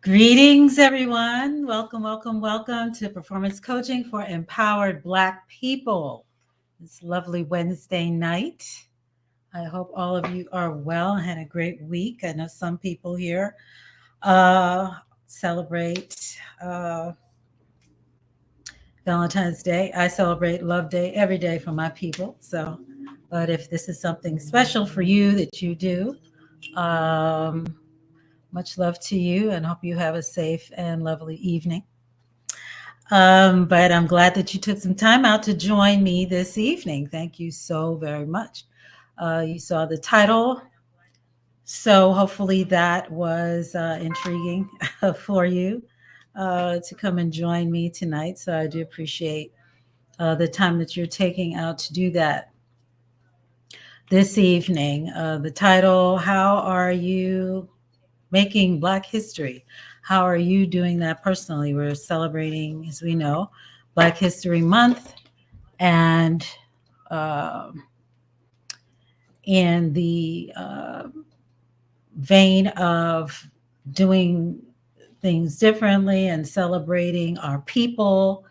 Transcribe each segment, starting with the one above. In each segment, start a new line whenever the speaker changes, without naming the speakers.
Greetings, everyone. Welcome, welcome, welcome to Performance Coaching for Empowered Black People. This lovely Wednesday night. I hope all of you are well and had a great week. I know some people here celebrate Valentine's Day. I celebrate Love Day every day for my people. But if this is something special for you that you do, um, much love to you and hope you have a safe and lovely evening. But I'm glad that you took some time out to join me this evening. Thank you so very much. You saw the title, so hopefully that was intriguing for you to come and join me tonight. So I do appreciate the time that you're taking out to do that this evening. The title, How Are You Making Black History? How are you doing that personally? We're celebrating, as we know, Black History Month, and uh, in the vein of doing things differently and celebrating our people,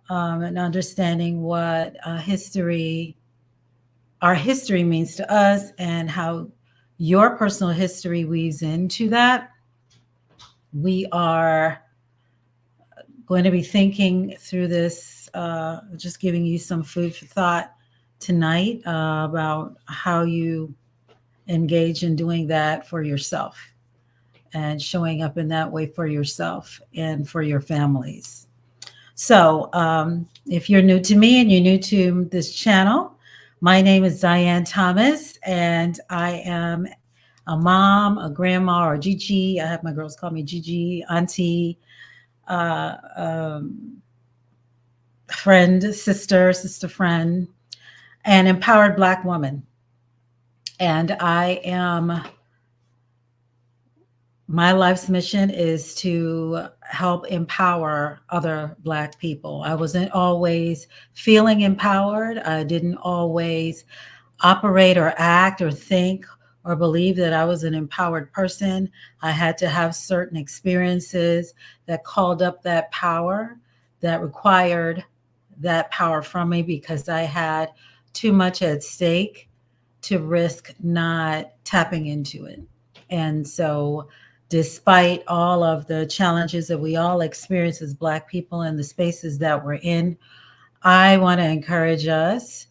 and understanding what our history means to us, and how your personal history weaves into that. We are going to be thinking through this, just giving you some food for thought tonight about how you engage in doing that for yourself and showing up in that way for yourself and for your families. So, if you're new to me and you're new to this channel, my name is Diane Thomas, and I am a mom, a grandma, or Gigi. I have my girls call me Gigi, auntie, uh, um, friend, sister friend, an empowered Black woman. And my life's mission is to help empower other Black people. I wasn't always feeling empowered. I didn't always operate or act or think or believe that I was an empowered person. I had to have certain experiences that called up that power, that required that power from me, because I had too much at stake to risk not tapping into it. And so, despite all of the challenges that we all experience as Black people in the spaces that we're in, I want to encourage us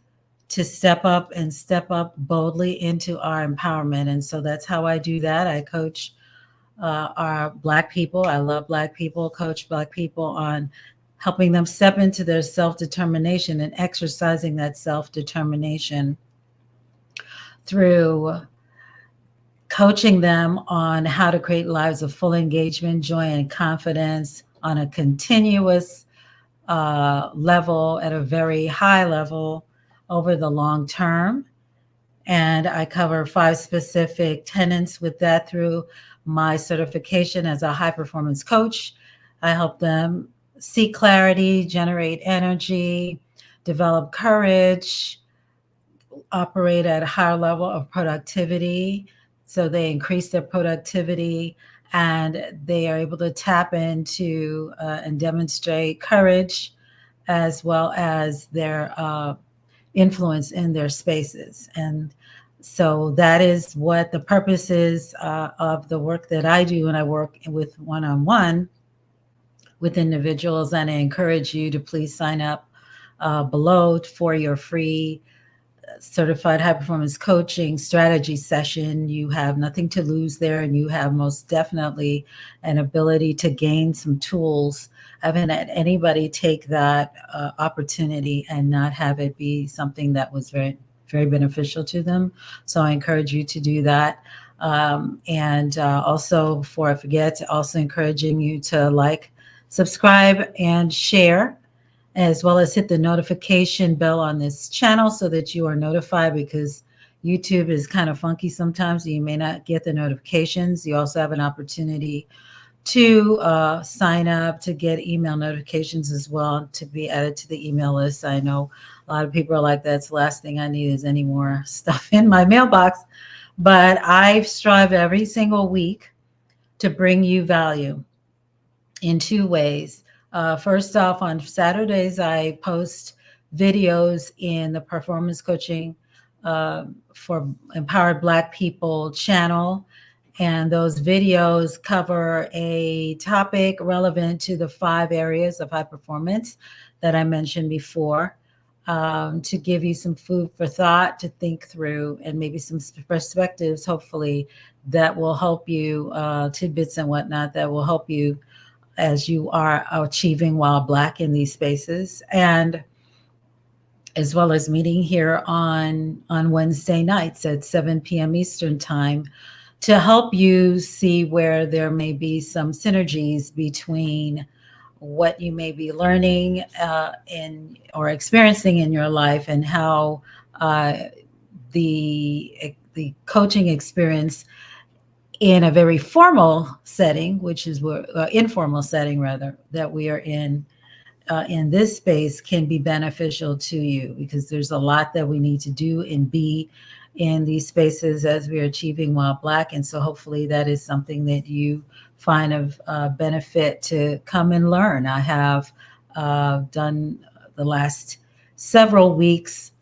to step up and step up boldly into our empowerment. And so that's how I do that. I coach our Black people. I love Black people, coach Black people on helping them step into their self-determination and exercising that self-determination through coaching them on how to create lives of full engagement, joy, and confidence on a continuous level, at a very high level, over the long term. And I cover 5 specific tenets with that through my certification as a high performance coach. I help them seek clarity, generate energy, develop courage, operate at a higher level of productivity. So they increase their productivity and they are able to tap into and demonstrate courage, as well as their influence in their spaces. And so that is what the purpose is of the work that I do when I work with one-on-one with individuals. And I encourage you to please sign up below for your free certified high performance coaching strategy session. You have nothing to lose there, and you have most definitely an ability to gain some tools. I haven't had anybody take that opportunity and not have it be something that was very, very beneficial to them. So I encourage you to do that. And also, before I forget, also encouraging you to like, subscribe, and share, as well as hit the notification bell on this channel so that you are notified, because YouTube is kind of funky sometimes. You may not get the notifications. You also have an opportunity to sign up to get email notifications as well, to be added to the email list. I know a lot of people are like, that's the last thing I need is any more stuff in my mailbox. But I strive every single week to bring you value. in two ways. First off, on Saturdays, I post videos in the Performance Coaching for Empowered Black People channel. And those videos cover a topic relevant to the 5 areas of high performance that I mentioned before, to give you some food for thought to think through, and maybe some perspectives, hopefully, that will help you, tidbits and whatnot, that will help you as you are achieving while Black in these spaces. And as well as meeting here on Wednesday nights at 7 p.m. Eastern time to help you see where there may be some synergies between what you may be learning in or experiencing in your life, and how the coaching experience in a very formal setting, which is where informal setting rather, that we are in this space, can be beneficial to you, because there's a lot that we need to do and be in these spaces as we are achieving while Black. And so hopefully that is something that you find of benefit to come and learn. I have done the last several weeks,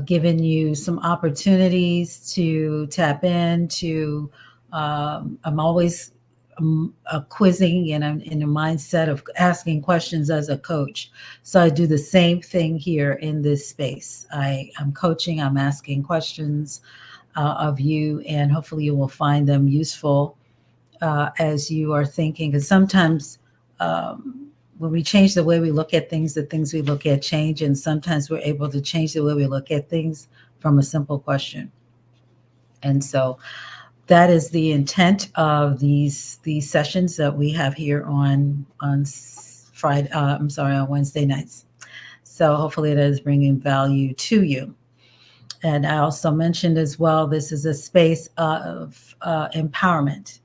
given you some opportunities to tap into. I'm always quizzing, and I'm in a mindset of asking questions as a coach. So I do the same thing here in this space. I'm coaching, I'm asking questions of you, and hopefully you will find them useful as you are thinking. Because sometimes when we change the way we look at things, the things we look at change, and sometimes we're able to change the way we look at things from a simple question. And so that is the intent of these sessions that we have here on Friday. On Wednesday nights. So hopefully that is bringing value to you. And I also mentioned as well, this is a space of empowerment.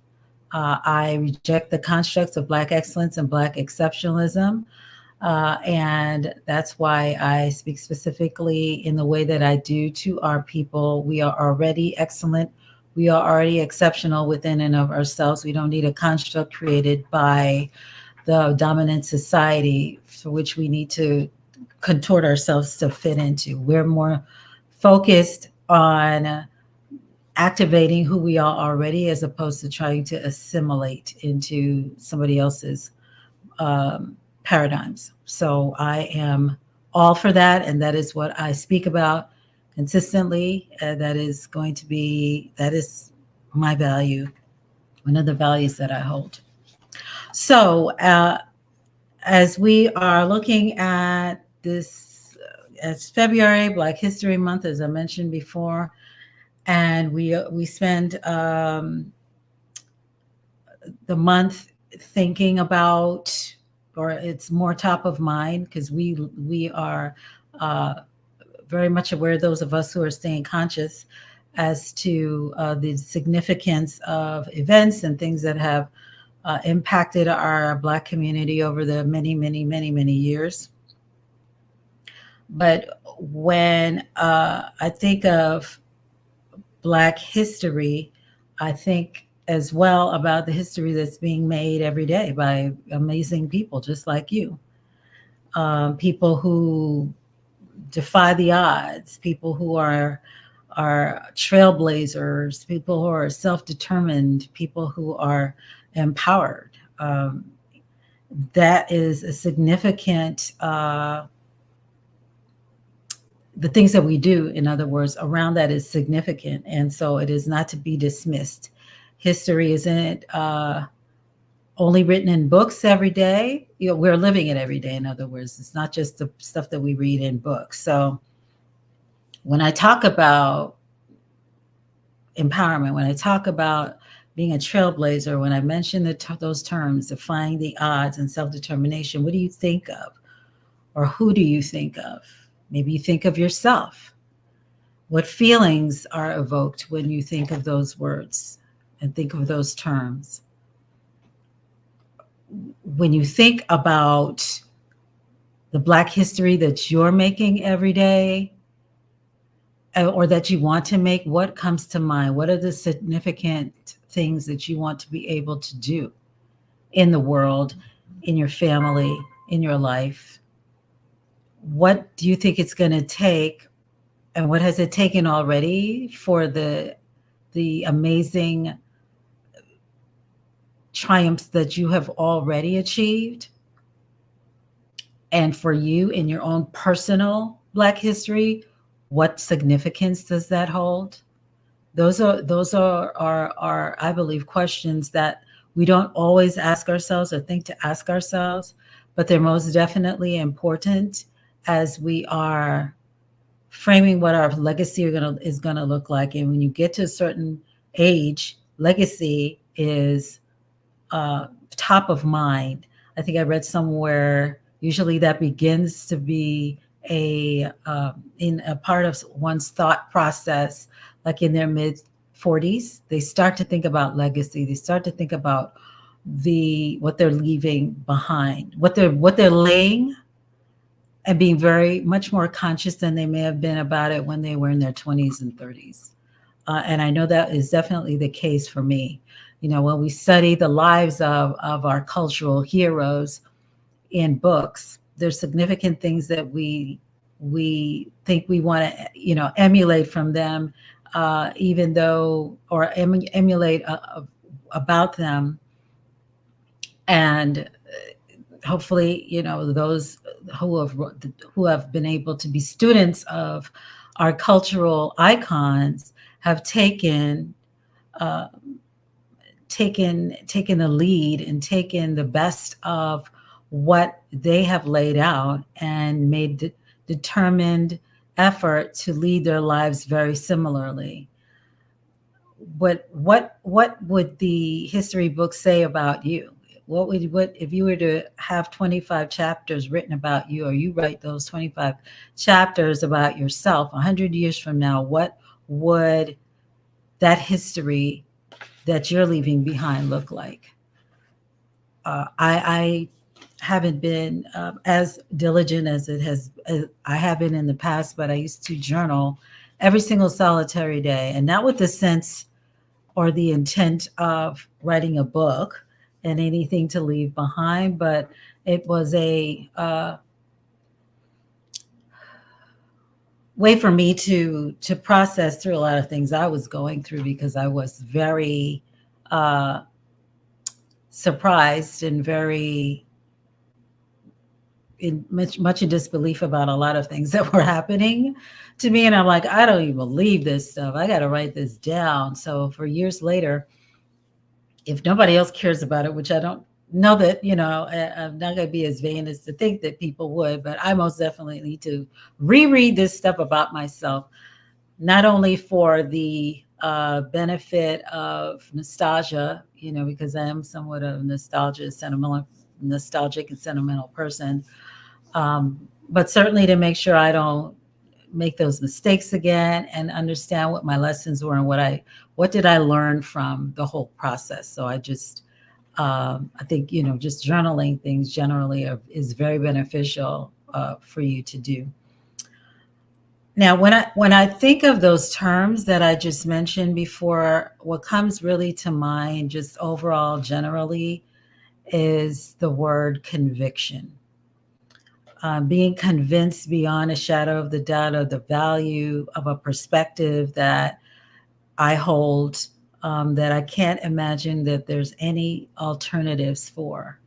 I reject the constructs of Black excellence and Black exceptionalism. And that's why I speak specifically in the way that I do to our people. We are already excellent. We are already exceptional within and of ourselves. We don't need a construct created by the dominant society for which we need to contort ourselves to fit into. We're more focused on activating who we are already, as opposed to trying to assimilate into somebody else's paradigms. So I am all for that, and that is what I speak about consistently. That is my value, one of the values that I hold. So as we are looking at this, as February, Black History Month, as I mentioned before, and we spend the month thinking about, or it's more top of mind, because we are very much aware, those of us who are staying conscious, as to the significance of events and things that have impacted our Black community over the many years. But when I think of Black history, I think as well about the history that's being made every day by amazing people just like you. People who defy the odds, people who are trailblazers, people who are self-determined, people who are empowered. That is a significant, the things that we do, in other words, around that is significant. And so it is not to be dismissed. History isn't only written in books every day. We're living it every day. In other words, it's not just the stuff that we read in books. So when I talk about empowerment, when I talk about being a trailblazer, when I mention those terms, defying the odds and self-determination, what do you think of? Or who do you think of? Maybe you think of yourself. What feelings are evoked when you think of those words and think of those terms? When you think about the Black history that you're making every day, or that you want to make, what comes to mind? What are the significant things that you want to be able to do in the world in your family, in your life. What do you think it's going to take, and what has it taken already for the amazing triumphs that you have already achieved, and for you in your own personal Black history, what significance does that hold? Those are I believe questions that we don't always ask ourselves or think to ask ourselves, but they're most definitely important as we are framing what our legacy is gonna look like. And when you get to a certain age, legacy is top of mind. I think I read somewhere usually that begins to be in a part of one's thought process, like in their mid 40s. They start to think about legacy. They start to think about what they're leaving behind, what they're laying, and being very much more conscious than they may have been about it when they were in their 20s and 30s. And I know that is definitely the case for me. You know, when we study the lives of our cultural heroes in books, there's significant things that we think we want to, emulate from them, even though, or emulate about them. And hopefully, those who have who have been able to be students of our cultural icons have uh, taken the lead and taken the best of what they have laid out and made determined effort to lead their lives very similarly. What would the history book say about you? What if you were to have 25 chapters written about you, or you write those 25 chapters about yourself 100 years from now? What would that history that you're leaving behind look like? I haven't been as diligent as I have been in the past, but I used to journal every single solitary day, and not with the sense or the intent of writing a book and anything to leave behind, but it was a way for me to process through a lot of things I was going through, because I was very uh, surprised and very much in disbelief about a lot of things that were happening to me. And I'm like, I don't even believe this stuff. I got to write this down. So for years later, if nobody else cares about it, which I don't know that, I'm not going to be as vain as to think that people would, but I most definitely need to reread this stuff about myself, not only for the benefit of nostalgia, because I am somewhat of a nostalgic and sentimental person, but certainly to make sure I don't make those mistakes again, and understand what my lessons were and what did I learn from the whole process. So I think, just journaling things generally is very beneficial for you to do. Now, when I think of those terms that I just mentioned before, what comes really to mind, just overall, generally, is the word conviction. Being convinced beyond a shadow of the doubt of the value of a perspective that I hold, that I can't imagine that there's any alternatives for.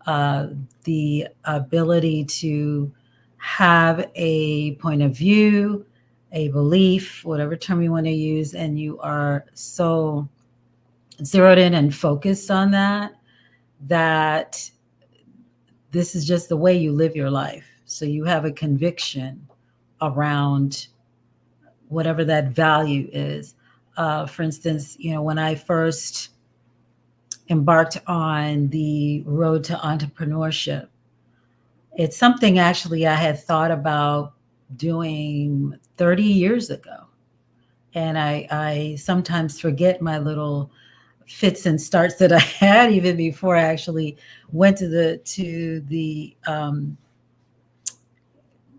Uh, the ability to have a point of view, a belief, whatever term you want to use, and you are so zeroed in and focused on that this is just the way you live your life. So you have a conviction around whatever that value is. For instance, when I first embarked on the road to entrepreneurship, it's something actually I had thought about doing 30 years ago. And I sometimes forget my little fits and starts that I had even before I actually went to the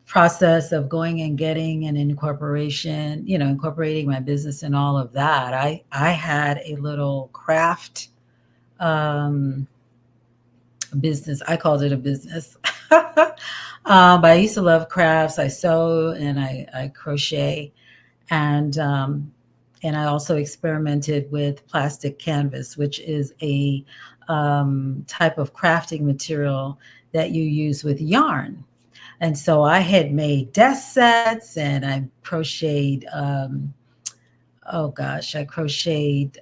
process of going and getting an incorporation, incorporating my business and all of that. I had a little craft um, business. I called it a business. But I used to love crafts. I sew and I crochet, and and I also experimented with plastic canvas, which is a type of crafting material that you use with yarn. And so I had made desk sets, and I crocheted. Oh gosh, I crocheted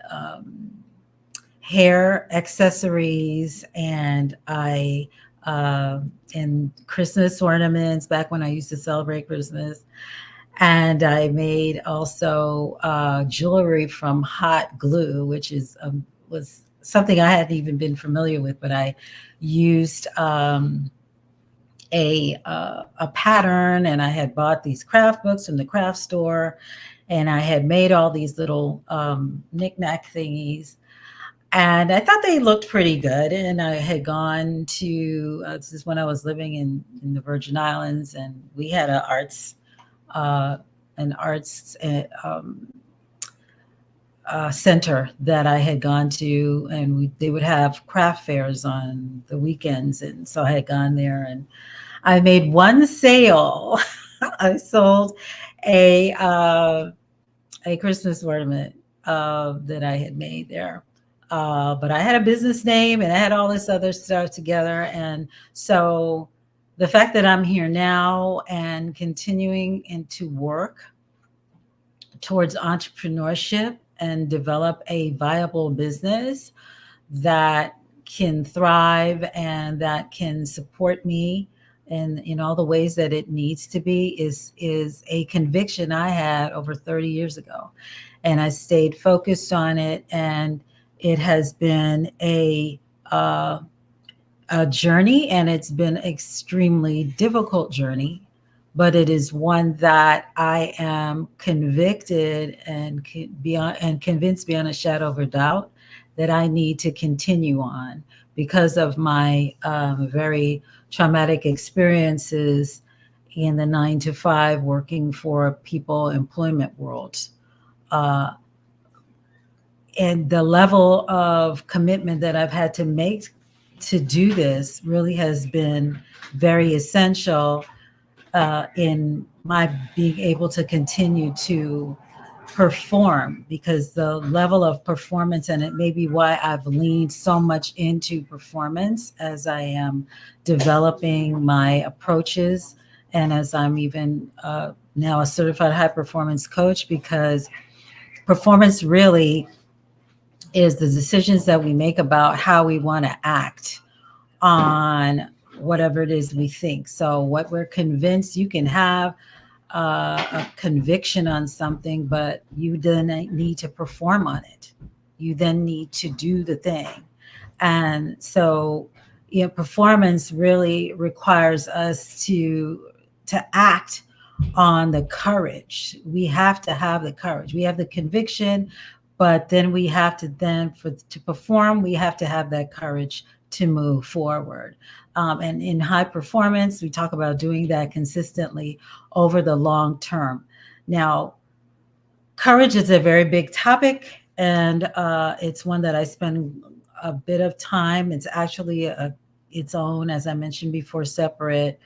hair accessories, and I and Christmas ornaments back when I used to celebrate Christmas. And I made also jewelry from hot glue, which is was something I hadn't even been familiar with, but I used a pattern, and I had bought these craft books from the craft store, and I had made all these little knickknack thingies, and I thought they looked pretty good. And I had gone to this is when I was living in the Virgin Islands, and we had uh, an arts center that I had gone to, and they would have craft fairs on the weekends, and so I had gone there, and I made one sale. I sold a uh, a Christmas ornament that I had made there. But I had a business name, and I had all this other stuff together. And so the fact that I'm here now and continuing into work towards entrepreneurship and develop a viable business that can thrive and that can support me in all the ways that it needs to be is a conviction I had over 30 years ago. And I stayed focused on it, and it has been a journey, and it's been extremely difficult journey, but it is one that I am convicted and beyond and convinced beyond a shadow of a doubt that I need to continue on because of my very traumatic experiences in the 9 to 5 working for people employment world. Uh, and the level of commitment that I've had to make to do this really has been very essential in my being able to continue to perform, because the level of performance, and it may be why I've leaned so much into performance as I am developing my approaches, and as I'm even now a certified high performance coach, because performance really is the decisions that we make about how we want to act on whatever it is we think. So, what we're convinced, you can have a conviction on something, but you then need to perform on it. You then need to do the thing. And so, performance really requires us to act on the courage. We have to have the courage. We have the conviction, but then we have to for to perform, we have to have that courage to move forward. And in high performance, we talk about doing that consistently over the long term. Now, courage is a very big topic, and it's one that I spend a bit of time. It's actually its own, as I mentioned before, separate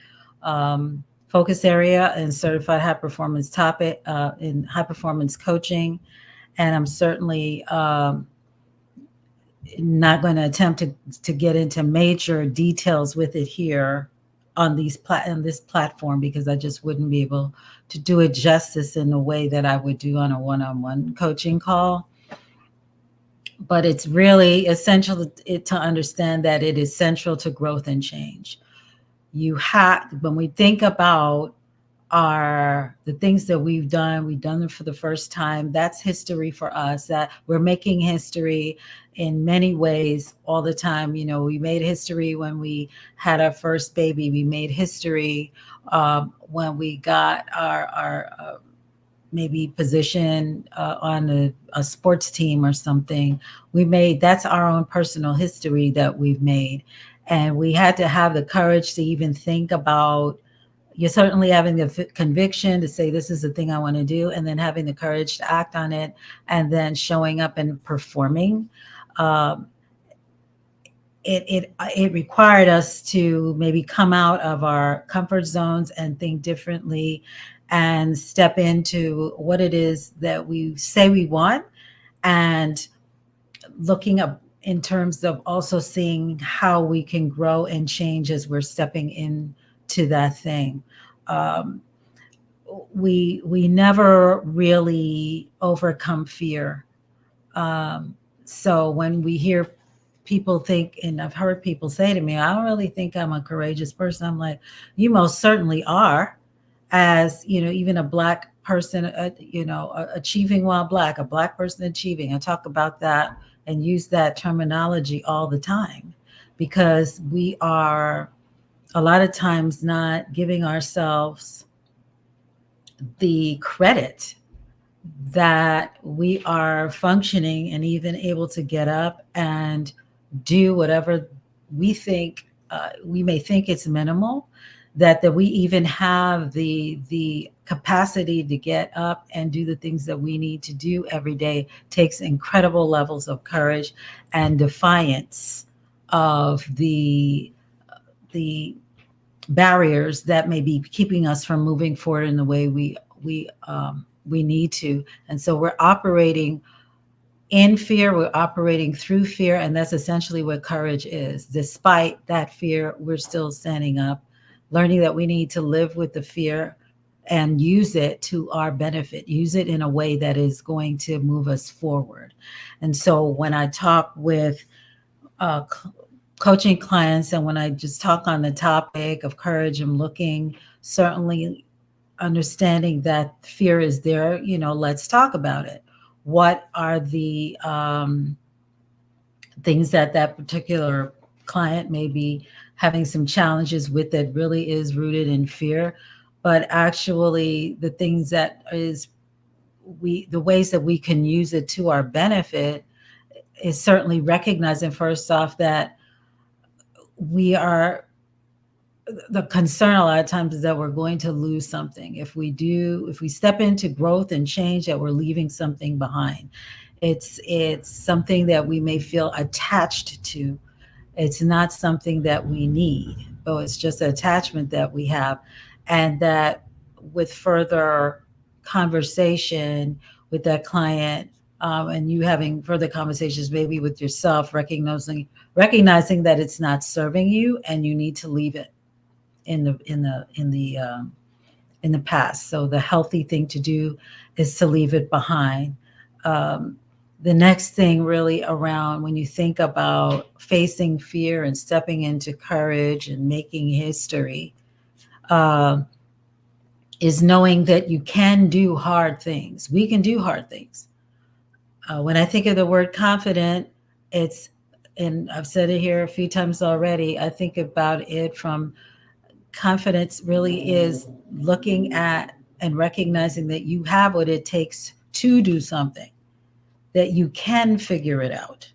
focus area and certified high performance topic in high performance coaching. And I'm certainly not going to attempt to get into major details with it here on on this platform, because I just wouldn't be able to do it justice in the way that I would do on a one-on-one coaching call. But it's really essential to understand that it is central to growth and change. You have, when we think about the things that we've done them for the first time. That's history for us. That we're making history in many ways all the time. We made history when we had our first baby. We made history when we got our maybe position on a sports team or something. That's our own personal history that we've made. And we had to have the courage to even think about, you're certainly having the conviction to say, this is the thing I want to do, and then having the courage to act on it, and then showing up and performing. Um, it required us to maybe come out of our comfort zones and think differently and step into what it is that we say we want, and looking up in terms of also seeing how we can grow and change as we're stepping into that thing. Um, we never really overcome fear. So when we hear people think, and I've heard people say to me, I don't really think I'm a courageous person. I'm like, you most certainly are. As you know, even a black person, achieving while black, a black person achieving. I talk about that and use that terminology all the time, because we are a lot of times not giving ourselves the credit that we are functioning and even able to get up and do whatever we think, we may think it's minimal, that we even have the capacity to get up and do the things that we need to do every day takes incredible levels of courage and defiance of the barriers that may be keeping us from moving forward in the way we need to. And so we're operating in fear, we're operating through fear, and that's essentially what courage is. Despite that fear, we're still standing up, learning that we need to live with the fear and use it to our benefit, use it in a way that is going to move us forward. And so when I talk with uh, coaching clients, and when I just talk on the topic of courage, I'm looking, certainly understanding that fear is there. Let's talk about it. What are the things that that particular client may be having some challenges with that really is rooted in fear? But actually, the things that is the ways that we can use it to our benefit is certainly recognizing, first off, that we are, the concern a lot of times is that we're going to lose something if we step into growth and change, that we're leaving something behind. It's something that we may feel attached to. It's not something that we need, but it's just an attachment that we have. And that with further conversation with that client, and you having further conversations maybe with yourself, recognizing that it's not serving you and you need to leave it in the past. So the healthy thing to do is to leave it behind. Um, the next thing, really, around when you think about facing fear and stepping into courage and making history, uh, is knowing that you can do hard things. We can do hard things. When I think of the word confident, it's, and I've said it here a few times already, I think about it from, confidence really is looking at and recognizing that you have what it takes to do something, that you can figure it out,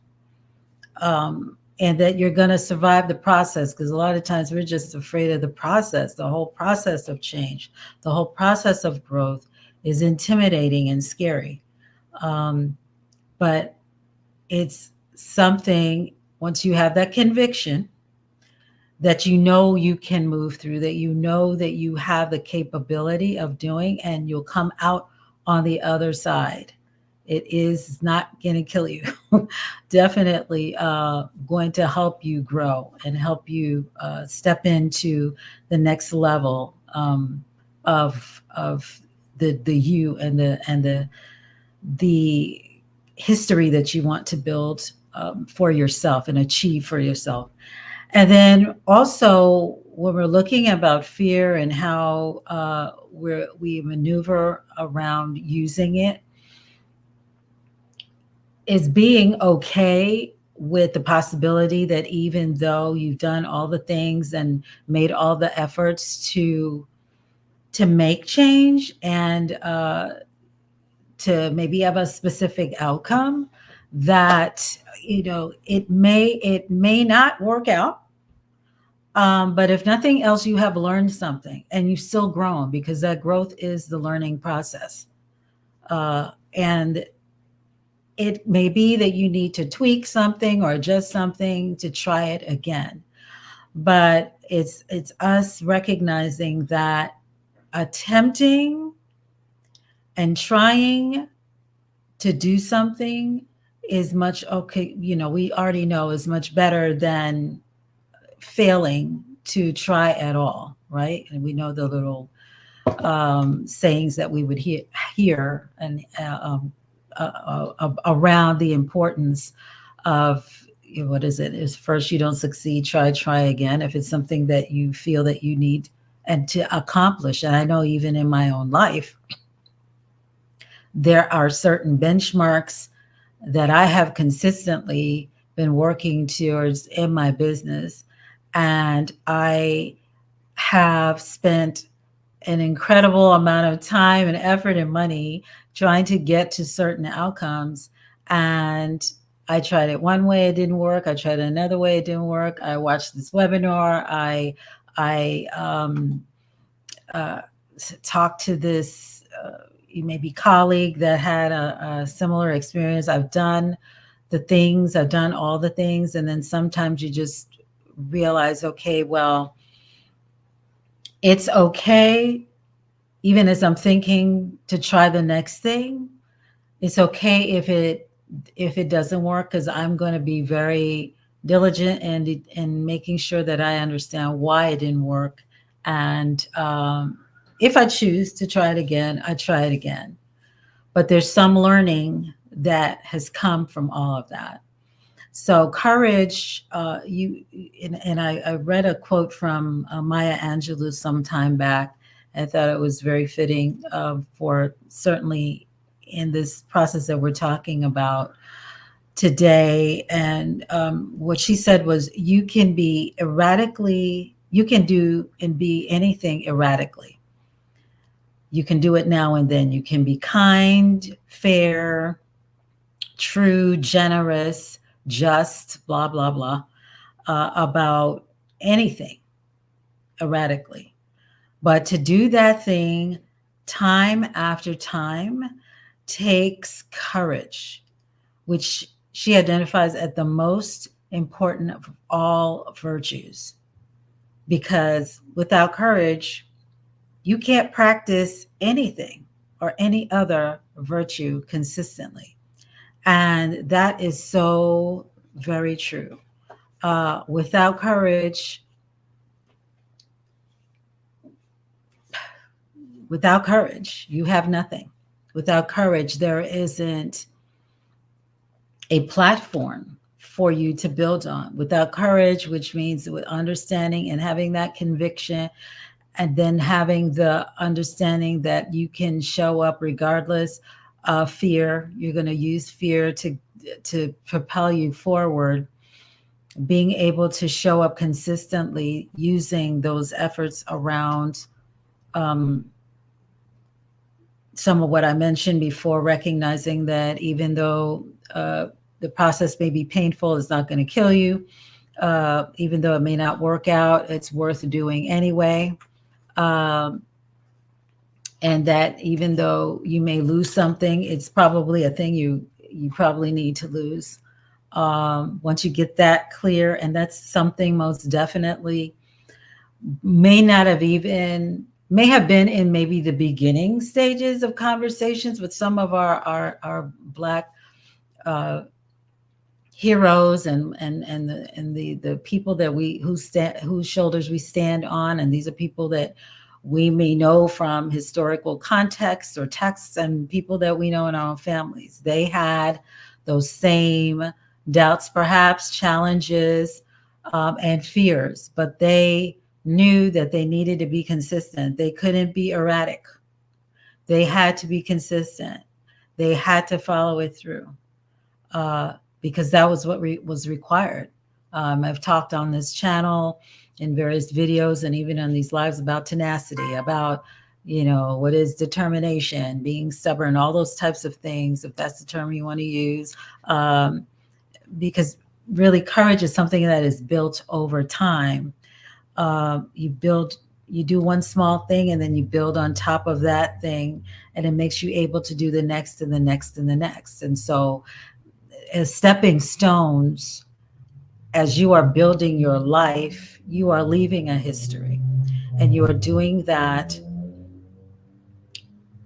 and that you're going to survive the process. Because a lot of times we're just afraid of the process. The whole process of change, the whole process of growth is intimidating and scary. Um, but it's something, once you have that conviction, that you can move through, that that you have the capability of doing, and you'll come out on the other side. It is not going to kill you. Definitely going to help you grow and help you step into the next level, of the you and the history that you want to build, for yourself and achieve for yourself. And then also, when we're looking about fear and how we maneuver around using it, is being okay with the possibility that even though you've done all the things and made all the efforts to make change, and to maybe have a specific outcome, that it may not work out. But if nothing else, you have learned something and you've still grown, because that growth is the learning process. And It may be that you need to tweak something or adjust something to try it again. But it's us recognizing that attempting and trying to do something is much okay, we already know is much better than failing to try at all, right? And we know the little sayings that we would hear and around the importance of, what is it? Is first you don't succeed, try again. If it's something that you feel that you need and to accomplish, and I know even in my own life, there are certain benchmarks that I have consistently been working towards in my business, and I have spent an incredible amount of time and effort and money trying to get to certain outcomes. And I tried it one way, it didn't work. I tried it another way, it didn't work. I watched this webinar. I uh, talked to this maybe colleague that had a similar experience. I've done all the things, and then sometimes you just realize, okay, well, it's okay. Even as I'm thinking to try the next thing, it's okay if it doesn't work, because I'm going to be very diligent and in making sure that I understand why it didn't work. And if I choose to try it again, I try it again. But there's some learning that has come from all of that. So courage, and I read a quote from Maya Angelou some time back. I thought it was very fitting for certainly in this process that we're talking about today. And what she said was, you can be erratically, you can do and be anything erratically. You can do it now and then. You can be kind, fair, true, generous, just, blah, blah, blah, about anything erratically. But to do that thing time after time takes courage, which she identifies as the most important of all virtues. Because without courage, you can't practice anything or any other virtue consistently. And that is so very true. Without courage, you have nothing. Without courage, there isn't a platform for you to build on. Without courage, which means with understanding and having that conviction, and then having the understanding that you can show up regardless of fear. You're going to use fear to propel you forward. Being able to show up consistently using those efforts around some of what I mentioned before, recognizing that even though the process may be painful, it's not going to kill you. Even though it may not work out, it's worth doing anyway. And that even though you may lose something, it's probably a thing you probably need to lose. Once you get that clear, and that's something most definitely may have been in maybe the beginning stages of conversations with some of our Black heroes and the people that whose shoulders we stand on, and these are people that we may know from historical contexts or texts, and people that we know in our own families. They had those same doubts, perhaps challenges, and fears, but they knew that they needed to be consistent. They couldn't be erratic. They had to be consistent. They had to follow it through. Because that was what was required. I've talked on this channel in various videos and even on these lives about tenacity, about, what is determination, being stubborn, all those types of things, if that's the term you want to use. Because really courage is something that is built over time. You build you do one small thing and then you build on top of that thing, and it makes you able to do the next and the next and the next. And so, as stepping stones, as you are building your life, you are leaving a history, and you are doing that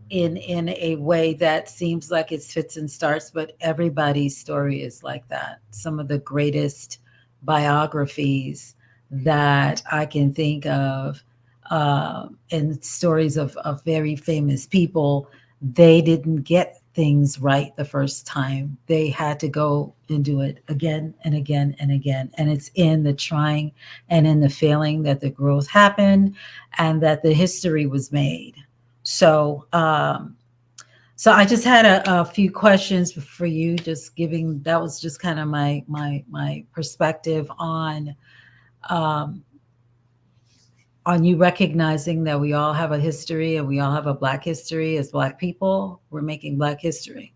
in a way that seems like it's fits and starts, but everybody's story is like that. Some of the greatest biographies that I can think of, and stories of very famous people, they didn't get things right the first time. They had to go and do it again and again and again. And it's in the trying and in the failing that the growth happened and that the history was made. So, so I just had a few questions for you. Just giving that was just kind of my perspective um, on you recognizing that we all have a history and we all have a Black history. As Black people, we're making Black history.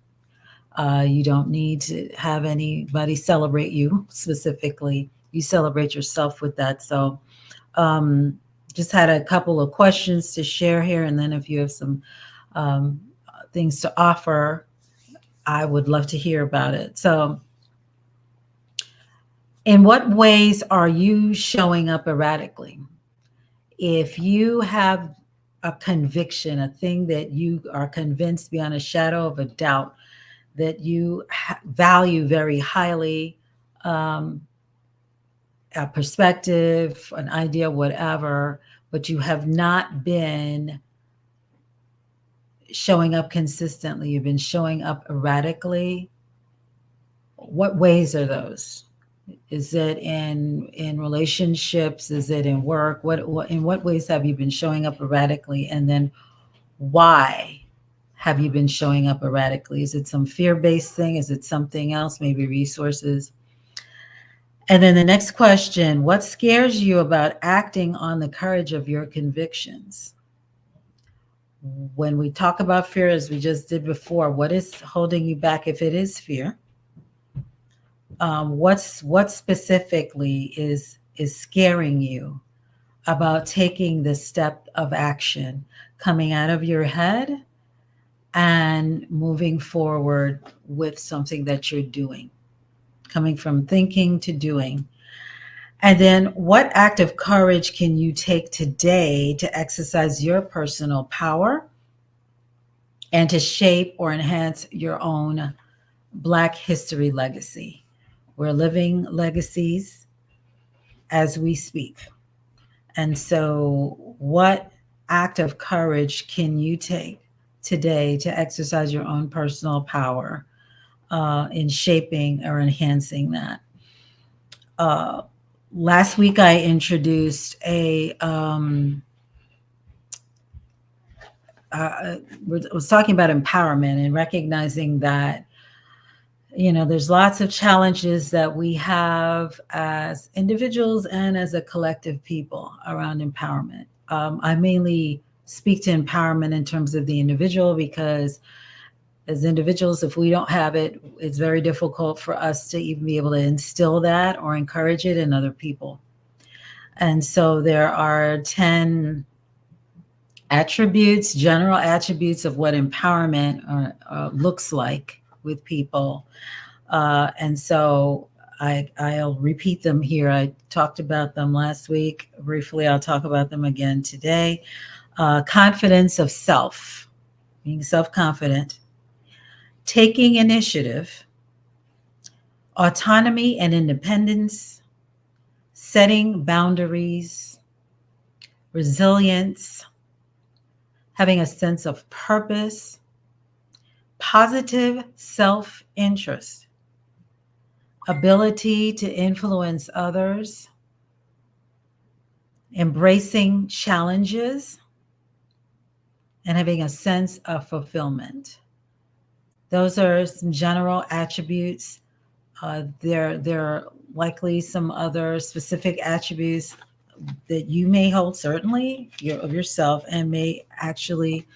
You don't need to have anybody celebrate you specifically. You celebrate yourself with that. So, um, just had a couple of questions to share here, and then if you have some um, things to offer, I would love to hear about it. So, in what ways are you showing up erratically? If you have a conviction, a thing that you are convinced beyond a shadow of a doubt that you value very highly, um, a perspective, an idea, whatever, but you have not been showing up consistently, you've been showing up erratically, what ways are those? Is it in relationships? Is it in work? What in what ways have you been showing up erratically? And then why have you been showing up erratically? Is it some fear-based thing? Is it something else? Maybe resources? And then the next question, what scares you about acting on the courage of your convictions? When we talk about fear, as we just did before, what is holding you back if it is fear? What specifically is scaring you about taking the step of action, coming out of your head and moving forward with something that you're doing, coming from thinking to doing? And then what act of courage can you take today to exercise your personal power and to shape or enhance your own Black history legacy? We're living legacies as we speak. And so, what act of courage can you take today to exercise your own personal power in shaping or enhancing that? Uh, Last week, I introduced uh, was talking about empowerment and recognizing that there's lots of challenges that we have as individuals and as a collective people around empowerment. I mainly speak to empowerment in terms of the individual because as individuals, if we don't have it, it's very difficult for us to even be able to instill that or encourage it in other people. And so there are 10 attributes, general attributes of what empowerment looks like with people. And so I'll repeat them here. I talked about them last week. Briefly, I'll talk about them again today. Confidence of self, being self-confident, taking initiative, autonomy and independence, setting boundaries, resilience, having a sense of purpose, positive self-interest, ability to influence others, embracing challenges, and having a sense of fulfillment. Those are some general attributes. There are likely some other specific attributes that you may hold certainly of yourself and may actually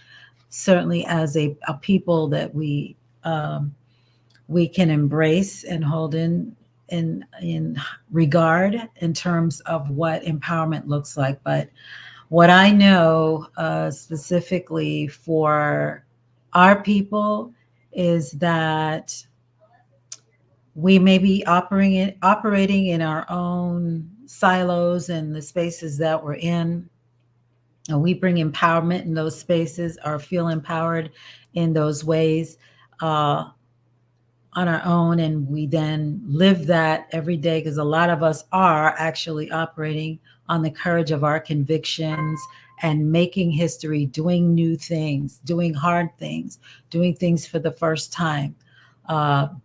certainly as a people that we can embrace and hold in regard in terms of what empowerment looks like. But What I know specifically for our people is that we may be operating in our own silos and the spaces that we're in, and we bring empowerment in those spaces or feel empowered in those ways. Uh, on our own, and we then live that every day, because a lot of us are actually operating on the courage of our convictions and making history, doing new things, doing hard things, doing things for the first time,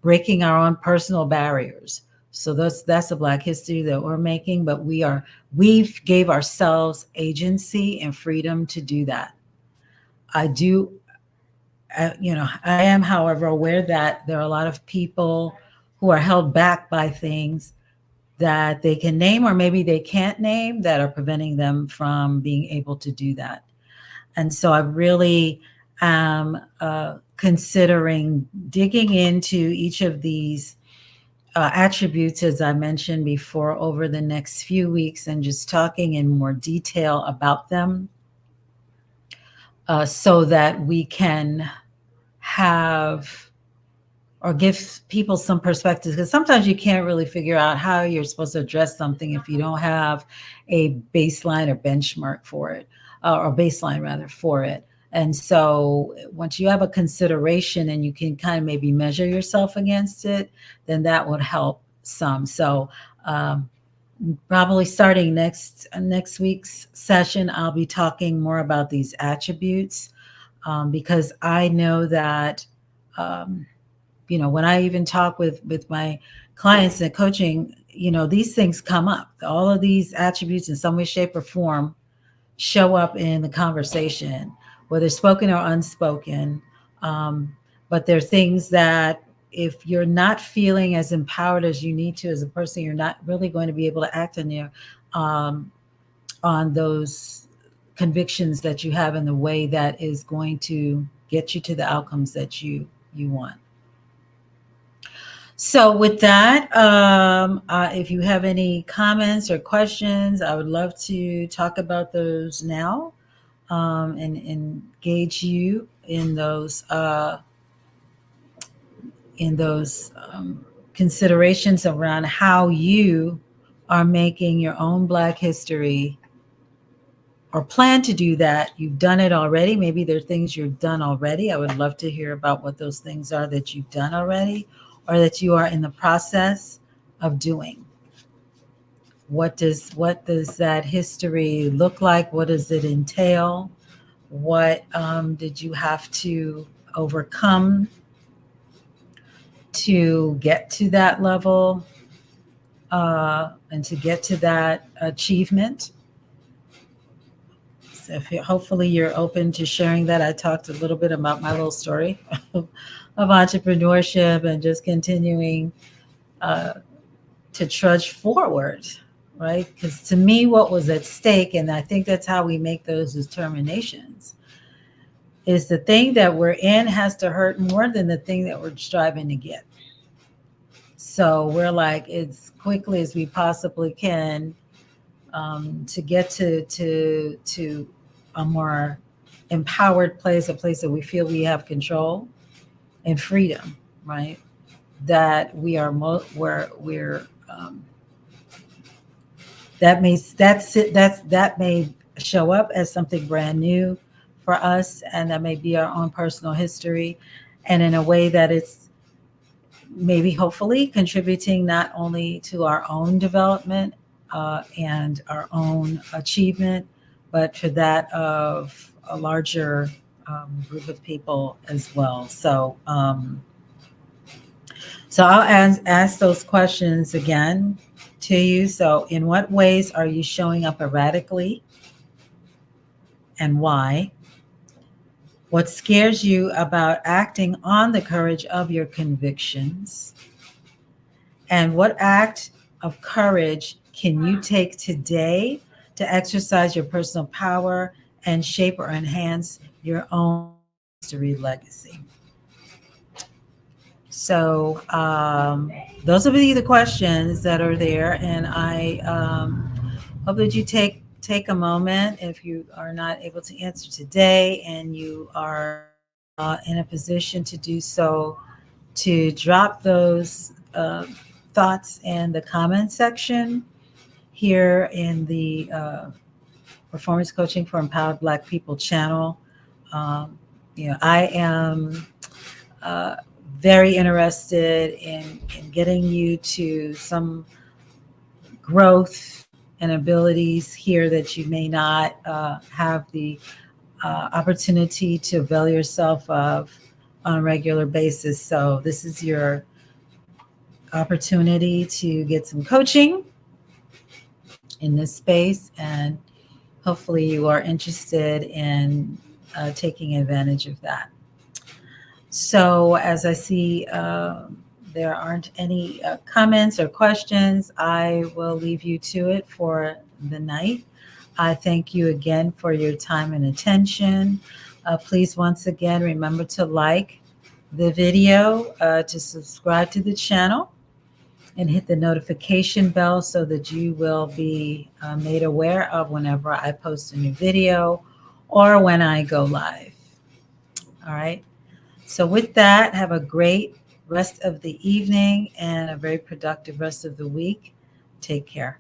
breaking our own personal barriers. So that's a Black history that we're making, but we've gave ourselves agency and freedom to do that. I do I am, however, aware that there are a lot of people who are held back by things that they can name or maybe they can't name that are preventing them from being able to do that. And so I really am considering digging into each of these attributes, as I mentioned before, over the next few weeks and just talking in more detail about them so that we can have or give people some perspective, because sometimes you can't really figure out how you're supposed to address something if you don't have a baseline or benchmark for it, or baseline rather for it. And so once you have a consideration and you can kind of maybe measure yourself against it, then that would help some. So probably starting next week's session, I'll be talking more about these attributes, because I know that when I even talk with my clients and coaching, these things come up. All of these attributes in some way, shape, or form show up in the conversation, whether spoken or unspoken. But they're things that if you're not feeling as empowered as you need to as a person, you're not really going to be able to act um, on those convictions that you have in the way that is going to get you to the outcomes that you want. So with that, if you have any comments or questions, I would love to talk about those now, and engage you in those considerations around how you are making your own Black history or plan to do that. You've done it already. Maybe there are things you've done already. I would love to hear about what those things are that you've done already or that you are in the process of doing. What does that history look like? What does it entail? What did you have to overcome to get to that level, and to get to that achievement? So hopefully you're open to sharing that. I talked a little bit about my little story of entrepreneurship and just continuing uh, to trudge forward, right? Because to me, what was at stake, and I think that's how we make those determinations, is the thing that we're in has to hurt more than the thing that we're striving to get. So we're like, as quickly as we possibly can, to get to a more empowered place, a place that we feel we have control and freedom, right? That we are where we're that may show up as something brand new for us, and that may be our own personal history, and in a way that it's maybe hopefully contributing not only to our own development and our own achievement, but for that of a larger group of people as well. So I'll ask those questions again to you. So, in what ways are you showing up erratically and why? What scares you about acting on the courage of your convictions? And what act of courage can you take today to exercise your personal power and shape or enhance your own history legacy? So those will be the questions that are there, and I hope that you take take a moment if you are not able to answer today and you are in a position to do so, to drop those thoughts in the comment section here in the Performance Coaching for Empowered Black People channel. Um, I am uh, very interested in getting you to some growth and abilities here that you may not have the opportunity to avail yourself of on a regular basis. So this is your opportunity to get some coaching in this space, and hopefully you are interested in taking advantage of that. So as I see there aren't any comments or questions, I will leave you to it for the night. I thank you again for your time and attention. Please, once again, remember to like the video, to subscribe to the channel, and hit the notification bell so that you will be made aware of whenever I post a new video or when I go live. All right. So with that, have a great rest of the evening and a very productive rest of the week. Take care.